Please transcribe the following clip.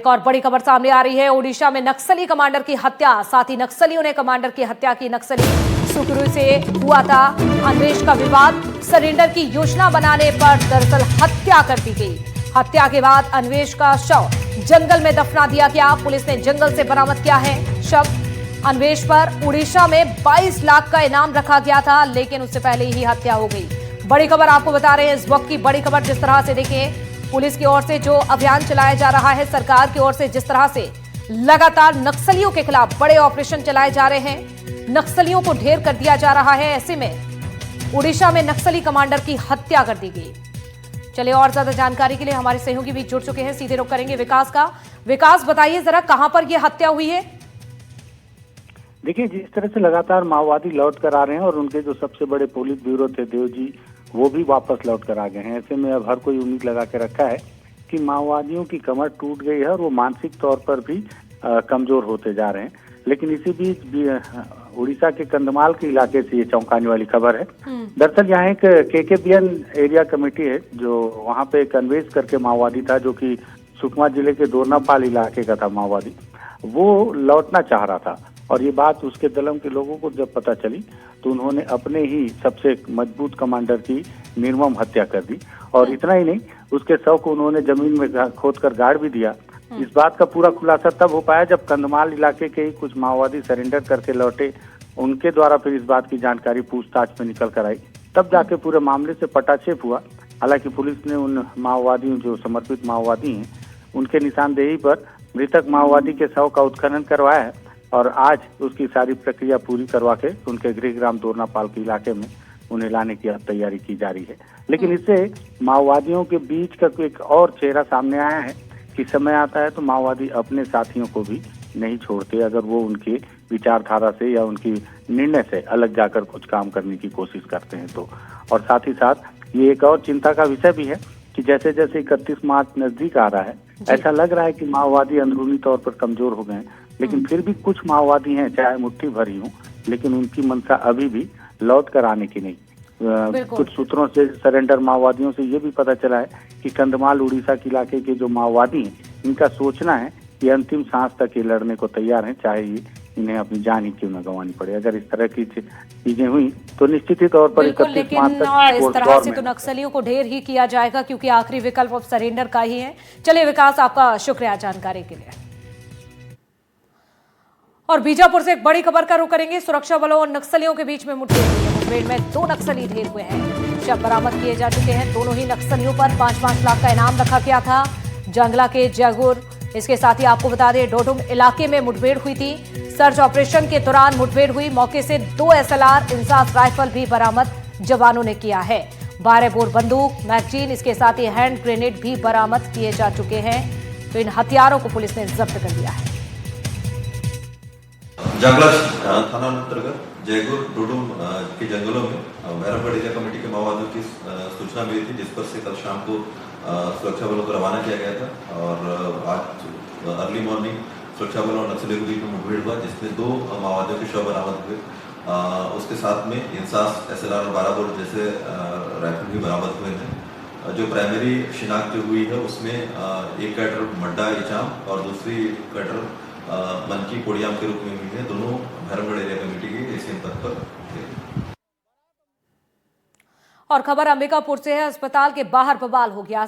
एक और बड़ी खबर सामने आ रही है। ओडिशा में नक्सली कमांडर की हत्या, साथ ही नक्सलियों ने कमांडर की हत्या की। नक्सली सुकरू से हुआ था अन्वेष का विवाद। सरेंडर की योजना बनाने पर दरअसल हत्या कर दी गई। हत्या के बाद अन्वेष का शव जंगल में दफना दिया गया। पुलिस ने जंगल से बरामद किया है शव। अन्वेष पर उड़ीसा में 22 लाख का इनाम रखा गया था, लेकिन उससे पहले ही हत्या हो गई। बड़ी खबर आपको बता रहे हैं इस वक्त की बड़ी खबर। जिस तरह से देखें, पुलिस की ओर से जो अभियान चलाया जा रहा है, सरकार की ओर से जिस तरह से लगातार नक्सलियों के खिलाफ बड़े ऑपरेशन चलाए जा रहे हैं, नक्सलियों को ढेर कर दिया जा रहा है, ऐसे में उड़ीसा में नक्सली कमांडर की हत्या कर दी गई। चलिए और ज्यादा जानकारी के लिए हमारे सहयोगी भी जुड़ चुके हैं, सीधे रुख करेंगे विकास का। विकास, बताइए जरा कहां पर यह हत्या हुई है? देखिए, जिस तरह से लगातार माओवादी लौट कर आ रहे हैं और उनके जो सबसे बड़े पुलिस ब्यूरो थे देव जी, वो भी वापस लौट कर आ गए हैं। ऐसे में अब हर कोई उम्मीद लगा के रखा है कि माओवादियों की कमर टूट गई है और वो मानसिक तौर पर भी कमजोर होते जा रहे हैं। लेकिन इसी बीच उड़ीसा के कंधमाल के इलाके से ये चौंकाने वाली खबर है। दरअसल यहाँ एक केकेबीएन एरिया कमेटी है, जो वहाँ पे एक अन्वेष करके माओवादी था, जो कि सुकमा जिले के दोरनापाल इलाके का था माओवादी। वो लौटना चाह रहा था और ये बात उसके दलम के लोगों को जब पता चली तो उन्होंने अपने ही सबसे मजबूत कमांडर की निर्मम हत्या कर दी। और इतना ही नहीं, उसके शव को उन्होंने जमीन में खोदकर गाड़ भी दिया। इस बात का पूरा खुलासा तब हो पाया जब कंधमाल इलाके के ही कुछ माओवादी सरेंडर करके लौटे। उनके द्वारा फिर इस बात की जानकारी पूछताछ में निकल कर आई, तब जाके पूरे मामले से पटाक्षेप हुआ। हालांकि पुलिस ने उन माओवादियों, जो समर्पित माओवादी हैं, उनके निशानदेही पर मृतक माओवादी के शव का उत्खनन करवाया है और आज उसकी सारी प्रक्रिया पूरी करवा के उनके गृह ग्राम दोरनापाल के इलाके में उन्हें लाने की तैयारी की जा रही है। लेकिन इससे माओवादियों के बीच का एक और चेहरा सामने आया है कि समय आता है तो माओवादी अपने साथियों को भी नहीं छोड़ते, अगर वो उनके विचारधारा से या उनकी निर्णय से अलग जाकर कुछ काम करने की कोशिश करते हैं तो। और साथ ही साथ ये एक और चिंता का विषय भी है कि जैसे जैसे 31 मार्च नजदीक आ रहा है, ऐसा लग रहा है कि माओवादी अंदरूनी तौर पर कमजोर हो गए हैं। लेकिन फिर भी कुछ माओवादी हैं, चाहे मुट्ठी भरी हो, लेकिन उनकी मंशा अभी भी लौट कर आने की नहीं। कुछ सूत्रों से, सरेंडर माओवादियों से ये भी पता चला है कि कंधमाल उड़ीसा के इलाके के जो माओवादी हैं, इनका सोचना है कि अंतिम सांस तक ये लड़ने को तैयार हैं, चाहे ये इन्हें अपनी जान ही क्यों न गंवानी पड़े। अगर इस तरह की चीजें हुई तो निश्चित ही तौर पर 31 मार्च तक इस तरह से तो नक्सलियों को ढेर ही किया जाएगा, क्योंकि आखिरी विकल्प अब सरेंडर का ही है। चलिए विकास, आपका शुक्रिया जानकारी के लिए। और बीजापुर से एक बड़ी खबर का रुख करेंगे। सुरक्षा बलों और नक्सलियों के बीच में मुठभेड़ हुई है। मुठभेड़ में 2 नक्सली ढेर हुए हैं। शव बरामद किए जा चुके हैं। दोनों ही नक्सलियों पर 5-5 लाख का इनाम रखा गया था। जंगला के जयगुर, इसके साथ ही आपको बता दें डोडुम इलाके में मुठभेड़ हुई थी। सर्च ऑपरेशन के दौरान मुठभेड़ हुई। मौके से 2 SLR इंसास राइफल भी बरामद जवानों ने किया है। 12 बोर बंदूक, मैगजीन, इसके साथ ही हैंड ग्रेनेड भी बरामद किए जा चुके हैं। तो इन हथियारों को पुलिस ने जब्त कर लिया है। जंगला थाना अंतर्गत जयगुर डोडुम के जंगलों में भैरवगढ़ एरिया कमेटी के माओवादियों की सूचना मिली थी, जिस पर से कल शाम को सुरक्षा बलों को रवाना किया गया था। और आज अर्ली मॉर्निंग सुरक्षा बलों और नक्सलियों के बीच में मुठभेड़ हुआ, जिसमें 2 माओवादियों के शव बरामद हुए। उसके साथ में इंसास, SLR और 12 बोर जैसे राइफल भी बरामद हुए हैं। जो प्राइमरी शिनाख्त जो हुई है उसमें एक कैडर मड्डा इचाम और दूसरी कैडर मनकी कोडियाम के रूप में हुई है। दोनों भैरवगढ़ एरिया कमेटी के एसीएम पद पर थे। और खबर अंबिकापुर से है। अस्पताल के बाहर बवाल हो गया।